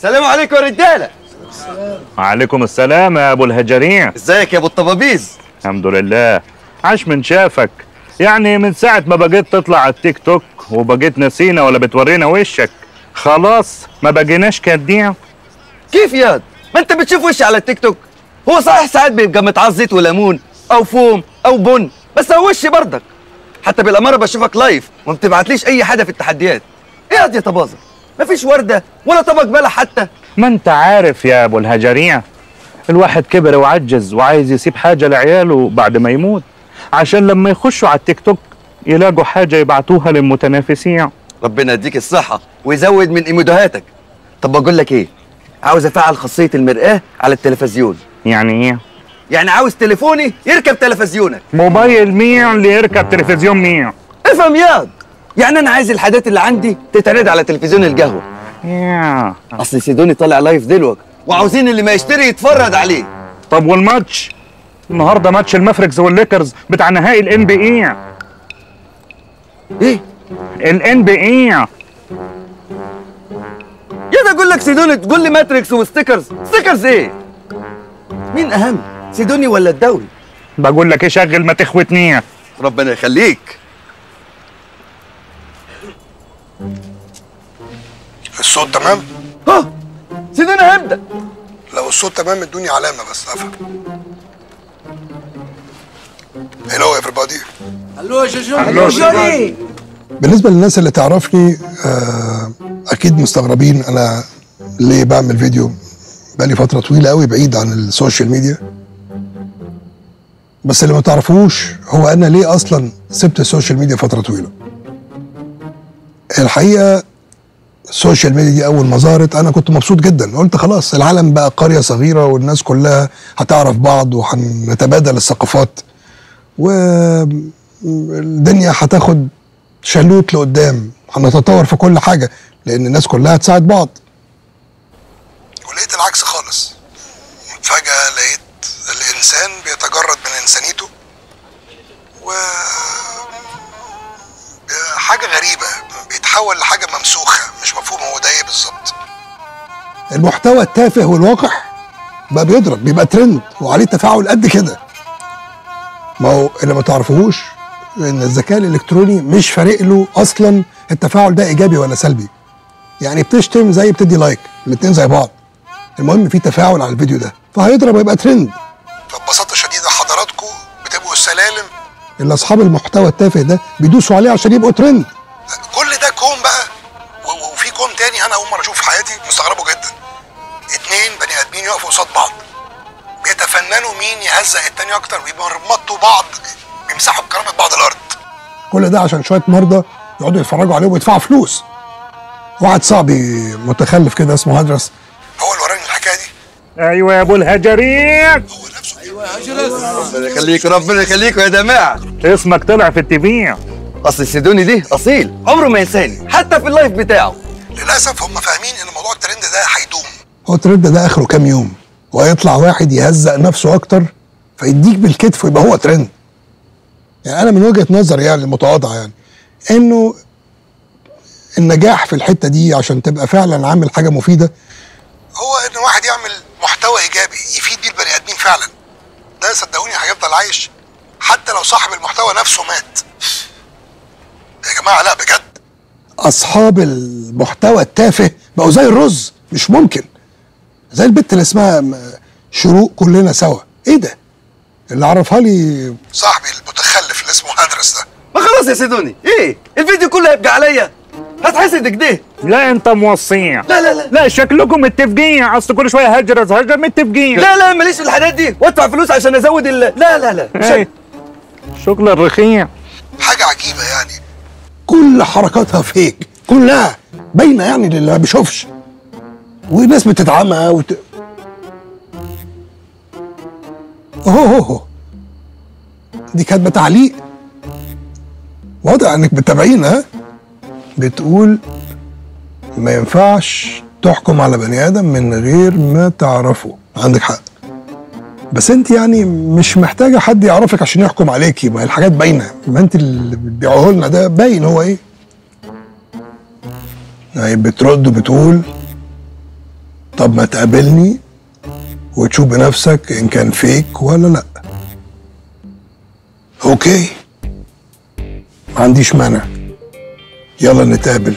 السلام عليكم يا رجاله. وعليكم السلام يا ابو الهجرين. ازيك يا ابو الطبابيز؟ الحمد لله. عاش من شافك، يعني من ساعة ما بقيت تطلع على التيك توك وبقيت نسينا ولا بتورينا وشك، خلاص ما بقيناش كديع. كيف ياد؟ ما انت بتشوف وشي على التيك توك. هو صحيح ساعات بيبقى متعص زيت وليمون او فوم او بن، بس هو وشي برضك. حتى بالاماره بشوفك لايف وما بتبعتليش اي حاجه في التحديات. ايه ياد يا طبازه؟ مفيش ورده ولا طبق بلح حتى. ما انت عارف يا ابو الهجرين، الواحد كبر وعجز وعايز يسيب حاجة لعياله بعد ما يموت، عشان لما يخشوا على التيك توك يلاقوا حاجة يبعتوها للمتنافسين. ربنا يديك الصحه ويزود من ايمودوهاتك. طب بقول لك ايه، عاوز افعل خاصيه المرآة على التلفزيون. يعني ايه؟ يعني عاوز تليفوني يركب تلفزيونك. موبايل مين اللي يركب تلفزيون مين؟ افهم ياض، يعني انا عايز الحاجات اللي عندي تتعرض على تلفزيون القهوه. اصل سيدوني طالع لايف دلوقتي وعاوزين اللي ما يشتري يتفرج عليه. طب والماتش؟ النهارده ماتش المافريكس والليكرز بتاع نهائي الان بي اي. ايه؟ الان بي اي. يا ده اقول لك سيدوني تقول لي ماتريكس وستيكرز. ستيكرز ايه؟ مين اهم، سيدوني ولا الدوري؟ بقول لك ايه، شغل ما تخوتنيش. ربنا يخليك. الصوت تمام؟ ها سيدوني هبدأ. لو الصوت تمام ادوني علامة بس افهم. هلو everybody. هلو يا جوني. بالنسبة للناس اللي تعرفني اكيد مستغربين انا ليه بعمل فيديو بقالي فترة طويلة قوي بعيد عن السوشيال ميديا. بس اللي ما تعرفوش هو انا ليه اصلا سبت السوشيال ميديا فترة طويلة. الحقيقة السوشيال ميديا دي اول ما ظهرت انا كنت مبسوط جدا، قلت خلاص العالم بقى قرية صغيرة والناس كلها هتعرف بعض وهنتبادل الثقافات والدنيا هتاخد شلوت لقدام، هنتطور في كل حاجة لان الناس كلها هتساعد بعض. ولقيت العكس خالص. فجأة لقيت الانسان بيتجرد من انسانيته و حاجة غريبة بيتحول لحاجة ممسوخة مش مفهوم هو ده ايه بالظبط. المحتوى التافه والوقح بقى بيضرب، بيبقى ترند وعليه تفاعل قد كده. ما هو اللي ما تعرفوهوش ان الذكاء الالكتروني مش فارق له اصلا التفاعل ده ايجابي ولا سلبي. يعني بتشتم زي بتدي لايك، الاتنين زي بعض. المهم في تفاعل على الفيديو ده فهيضرب ويبقى ترند. فببساطة شديدة حضراتكم بتبقوا السلالم اللي اصحاب المحتوى التافه ده بيدوسوا عليه عشان يبقوا ترند. كل ده كوم بقى وفي كوم تاني انا اول مره اشوفه في حياتي مستغربه جدا. اتنين بني ادمين يقفوا قصاد بعض بيتفننوا مين يهزق التاني اكتر ويمرمطوا بعض بيمسحوا بكرامه بعض الارض. كل ده عشان شويه مرضى يقعدوا يتفرجوا عليهم ويدفعوا فلوس. واحد صاحبي متخلف كده اسمه هدرس هو اللي وراني الحكايه دي. ايوه يا ابو الهجرين. هو نفسه. ايوه يا هجرس. ربنا يخليك ربنا يخليكوا يا جماعه. اسمك طلع في التي. اصل سيدوني دي اصيل عمره ما ينساني حتى في اللايف بتاعه. للاسف هم فاهمين ان موضوع الترند ده هيدوم. هو الترند ده اخره كام يوم وهيطلع واحد يهزق نفسه اكتر فيديك بالكتف ويبقى هو ترند. يعني انا من وجهه نظري يعني المتواضعه يعني انه النجاح في الحته دي عشان تبقى فعلا عامل حاجه مفيده هو ان واحد يعمل محتوى ايجابي يفيد بيه البني ادمين فعلا. ده صدقوني هيفضل عايش حتى لو صاحب المحتوى نفسه مات. يا جماعه لا بجد اصحاب المحتوى التافه بقوا زي الرز، مش ممكن. زي البت اللي اسمها شروق كلنا سوا. ايه ده اللي عرفها لي صاحبي المتخلف اللي اسمه هدرس ده. ما خلاص يا سيدوني، ايه الفيديو كله هيبقى عليا؟ هتحسد كده. لا انت موصين. لا شكلكم متفقين، اصل كل شويه هجر متفقين. لا ماليش في الحاجات دي وادفع فلوس عشان ازود لا شغل الرخيع. حاجه عجيبه يعني كل حركاتها فيك كلها باينه يعني للي ما بيشوفش وناس بتتعمى اوه دي كاتبه تعليق واضح انك بتتابعين. ها بتقول ما ينفعش تحكم على بني ادم من غير ما تعرفه. عندك حق بس انت يعني مش محتاجه حد يعرفك عشان يحكم عليكي، ما الحاجات باينه. ما انت اللي بتبيعوه لنا ده باين هو ايه. يعني بترد وبتقول طب ما تقابلني وتشوف بنفسك ان كان فيك ولا لا. اوكي، ما عنديش مانع، يلا نتقابل.